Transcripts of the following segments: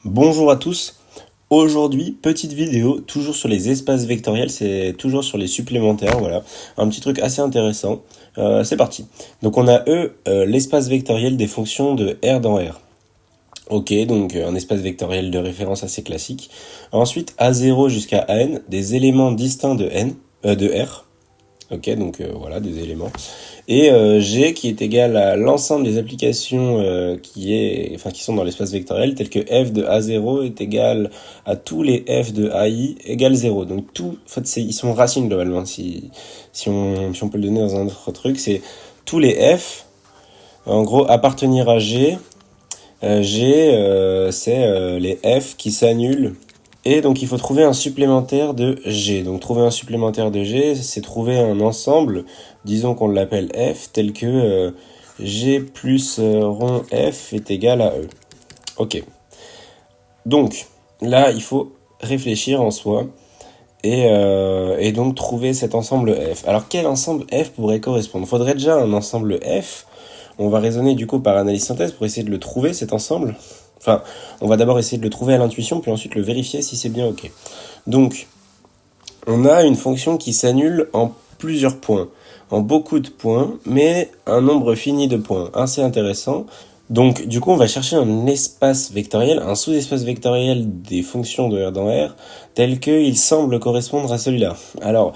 Bonjour à tous. Aujourd'hui, petite vidéo, toujours sur les espaces vectoriels, c'est toujours sur les supplémentaires, voilà. Un petit truc assez intéressant. C'est parti. Donc on a l'espace vectoriel des fonctions de R dans R. Ok, donc un espace vectoriel de référence assez classique. Ensuite, A0 jusqu'à AN, des éléments distincts de R. Ok, donc voilà, des éléments. Et G qui est égal à l'ensemble des applications qui sont dans l'espace vectoriel, telles que f de A0 est égal à tous les f de AI égale 0. Donc tout, en fait, ils sont racines globalement. Si on peut le donner dans un autre truc, c'est tous les f, en gros, appartenir à G. C'est les f qui s'annulent. Et donc il faut trouver un supplémentaire de G. Donc trouver un supplémentaire de G, c'est trouver un ensemble, disons qu'on l'appelle F, tel que G plus rond F est égal à E. Ok. Donc là, il faut réfléchir en soi et donc trouver cet ensemble F. Alors quel ensemble F pourrait correspondre? Il faudrait déjà un ensemble F. On va raisonner du coup par analyse synthèse pour essayer de le trouver, cet ensemble. Enfin, on va d'abord essayer de le trouver à l'intuition, puis ensuite le vérifier si c'est bien ok. Donc, on a une fonction qui s'annule en plusieurs points, en beaucoup de points, mais un nombre fini de points, assez intéressant. Donc, du coup, on va chercher un espace vectoriel, un sous-espace vectoriel des fonctions de R dans R, tel qu'il semble correspondre à celui-là. Alors,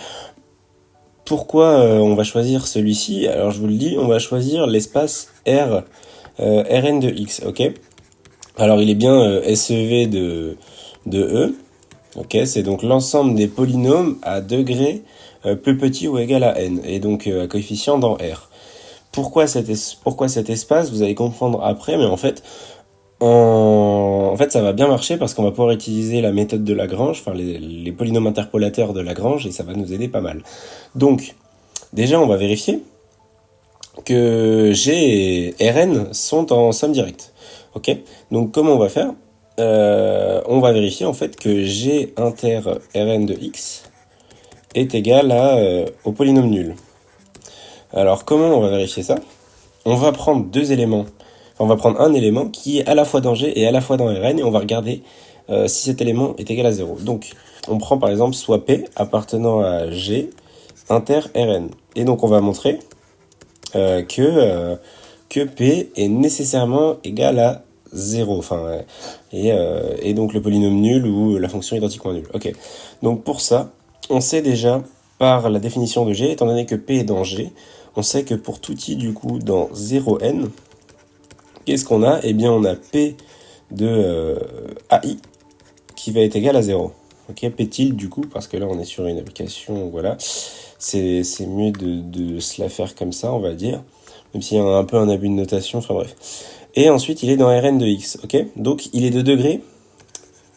pourquoi on va choisir celui-ci? Alors, je vous le dis, on va choisir l'espace R, Rn de X, ok? Alors, il est bien SEV de E. Ok, c'est donc l'ensemble des polynômes à degré plus petit ou égal à n, et donc à coefficient dans R. Pourquoi cet espace? Vous allez comprendre après, mais en fait, ça va bien marcher parce qu'on va pouvoir utiliser la méthode de Lagrange, enfin les polynômes interpolateurs de Lagrange, et ça va nous aider pas mal. Donc, déjà, on va vérifier que G et Rn sont en somme directe. Ok, donc comment on va faire? On va vérifier en fait que G inter Rn de x est égal au polynôme nul. Alors comment on va vérifier ça? On va prendre deux éléments. Enfin, on va prendre un élément qui est à la fois dans G et à la fois dans Rn, et on va regarder si cet élément est égal à 0. Donc on prend par exemple soit P appartenant à G inter Rn. Et donc on va montrer que P est nécessairement égal à 0, et donc le polynôme nul ou la fonction identiquement nulle. Ok, donc pour ça, on sait déjà par la définition de G, étant donné que P est dans G, on sait que pour tout i du coup dans 0n, qu'est-ce qu'on a? Eh bien on a P de AI qui va être égal à 0. Ok, P tilde du coup, parce que là on est sur une application, voilà, c'est mieux de se la faire comme ça, on va dire, même s'il y a un peu un abus de notation, enfin bref. Et ensuite, il est dans Rn de x, ok? Donc, il est de degré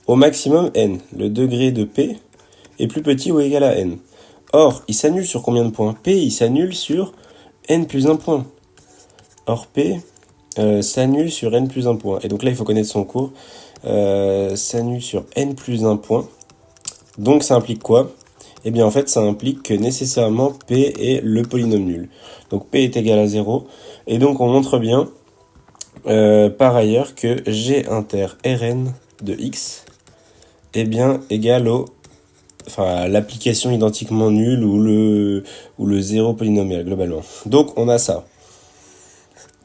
au maximum n. Le degré de P est plus petit ou égal à n. Or, il s'annule sur combien de points? P, il s'annule sur n plus 1 point. Or, P s'annule sur n plus 1 point. Et donc là, il faut connaître son cours. S'annule sur n plus 1 point. Donc, ça implique quoi? Eh bien, en fait, ça implique que nécessairement P est le polynôme nul. Donc, P est égal à 0. Et donc, on montre bien par ailleurs que G inter Rn de x est bien égal à l'application identiquement nulle ou le zéro polynomial globalement. Donc on a ça.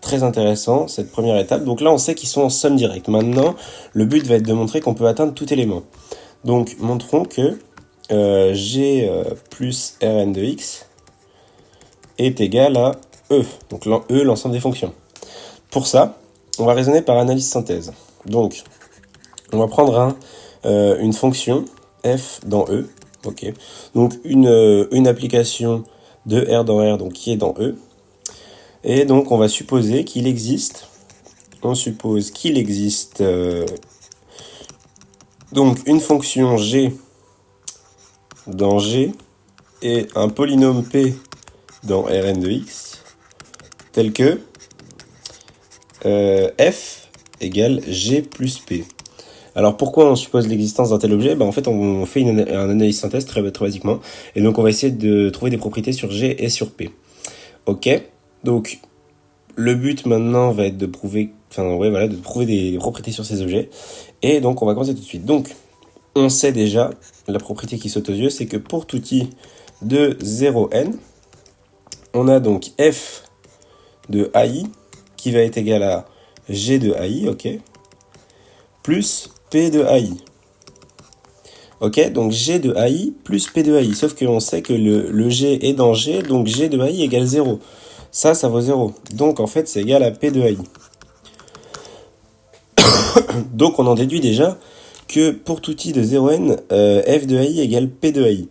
Très intéressant cette première étape. Donc là on sait qu'ils sont en somme directe. Maintenant le but va être de montrer qu'on peut atteindre tout élément. Donc montrons que G plus Rn de x est égal à E. Donc E l'ensemble des fonctions. Pour ça, on va raisonner par analyse synthèse. Donc, on va prendre une fonction f dans E. Ok. Donc, une application de R dans R, donc qui est dans E. Et donc, on va supposer qu'il existe. On suppose qu'il existe donc une fonction G dans G et un polynôme P dans Rn de x tel que f égale g plus p. Alors pourquoi on suppose l'existence d'un tel objet? En fait on fait une analyse synthèse très basiquement, et donc on va essayer de trouver des propriétés sur g et sur p. Ok, donc le but maintenant va être de prouver enfin ouais voilà, de prouver des propriétés sur ces objets. Et donc on va commencer tout de suite. Donc on sait déjà, la propriété qui saute aux yeux, c'est que pour tout i de 0n, on a donc f de AI qui va être égal à g de AI, ok, plus p de AI. Ok, donc g de AI plus p de AI, sauf qu'on sait que le g est dans g, donc g de AI égale 0. Ça vaut 0. Donc en fait, c'est égal à p de AI. Donc on en déduit déjà que pour tout i de 0n, f de AI égale p de AI.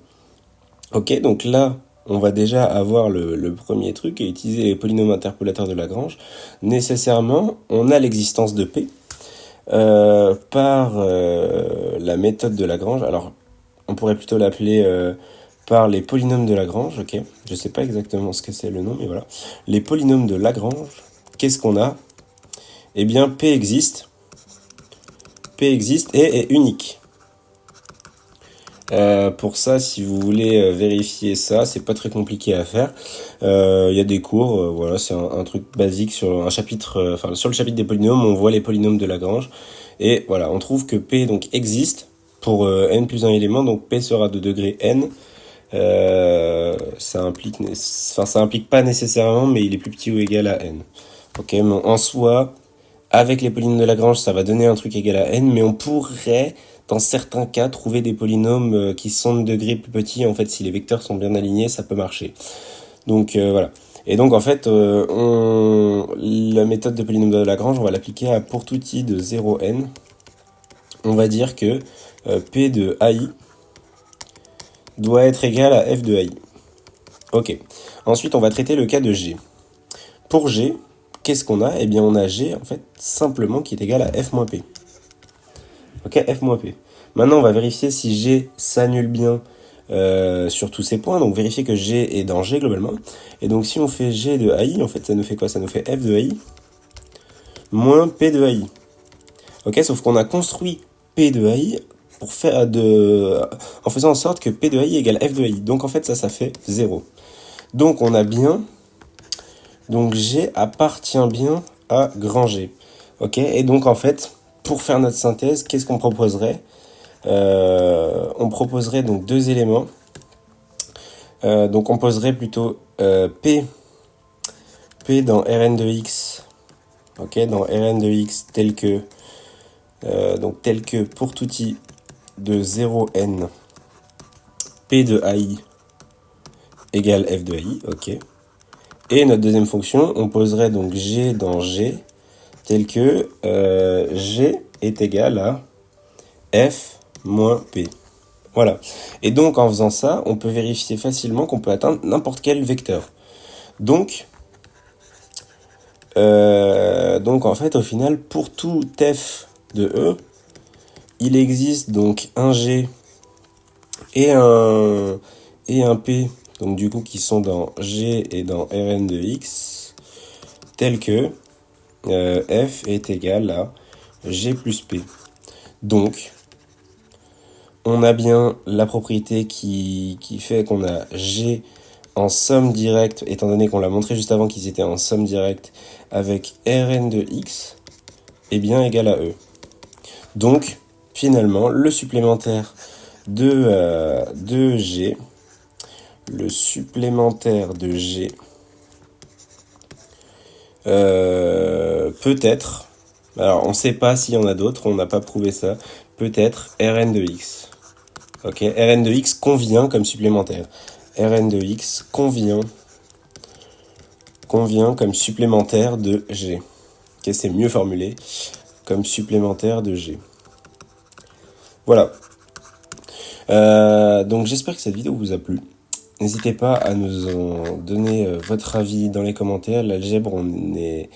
Ok, donc là, on va déjà avoir le premier truc et utiliser les polynômes interpolateurs de Lagrange. Nécessairement, on a l'existence de p par la méthode de Lagrange. Alors, on pourrait plutôt l'appeler par les polynômes de Lagrange, ok. Je sais pas exactement ce que c'est le nom, mais voilà. Les polynômes de Lagrange, qu'est-ce qu'on a? Eh bien, P existe et est unique. Pour ça, si vous voulez vérifier ça, c'est pas très compliqué à faire. Il y a des cours, voilà, c'est un truc basique sur un chapitre, enfin sur le chapitre des polynômes, on voit les polynômes de Lagrange et voilà, on trouve que P donc existe pour n plus un élément, donc P sera de degré n. Ça implique pas nécessairement, mais il est plus petit ou égal à n. Ok, mais en soi, avec les polynômes de Lagrange, ça va donner un truc égal à n, mais on pourrait, dans certains cas, trouver des polynômes qui sont de degré plus petit. En fait, si les vecteurs sont bien alignés, ça peut marcher. Donc voilà. Et donc en fait, la méthode de polynôme de Lagrange, on va l'appliquer à pour tout i de 0n. On va dire que p de AI doit être égal à f de AI. Ok. Ensuite, on va traiter le cas de g. Pour g, qu'est-ce qu'on a? Eh bien, on a g, en fait, simplement qui est égal à f moins p. Ok, f moins p. Maintenant, on va vérifier si g s'annule bien sur tous ces points. Donc, vérifier que g est dans g, globalement. Et donc, si on fait g de AI, en fait, ça nous fait quoi? Ça nous fait f de AI moins p de AI. Ok, sauf qu'on a construit p de AI pour faire en faisant en sorte que p de AI égale f de AI. Donc, en fait, ça fait 0. Donc, on a bien... Donc G appartient bien à grand G. Ok, et donc en fait, pour faire notre synthèse, qu'est-ce qu'on proposerait? On proposerait donc deux éléments. Donc on poserait plutôt P dans Rn de x. Ok, dans Rn de x tel que pour tout i de 0n P de AI égale f de AI. Ok. Et notre deuxième fonction, on poserait donc g dans g, tel que g est égal à f moins p. Voilà. Et donc, en faisant ça, on peut vérifier facilement qu'on peut atteindre n'importe quel vecteur. Donc en fait, au final, pour tout f de e, il existe donc un g et un p, donc du coup qui sont dans G et dans Rn de x, tel que f est égal à G plus P. Donc, on a bien la propriété qui fait qu'on a G en somme directe, étant donné qu'on l'a montré juste avant qu'ils étaient en somme directe, avec Rn de x est bien égal à E. Donc, finalement, le supplémentaire de G... Le supplémentaire de G peut-être, alors on ne sait pas s'il y en a d'autres, on n'a pas prouvé ça, peut-être Rn de x. Ok, Rn de x convient comme supplémentaire. Rn de x convient comme supplémentaire de G. Ok, c'est mieux formulé, comme supplémentaire de G. Voilà. Donc j'espère que cette vidéo vous a plu. N'hésitez pas à nous en donner votre avis dans les commentaires. L'algèbre, on est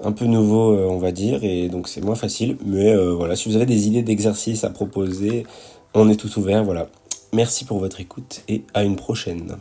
un peu nouveau, on va dire, et donc c'est moins facile. Mais voilà, si vous avez des idées d'exercices à proposer, on est tout ouvert, voilà. Merci pour votre écoute et à une prochaine.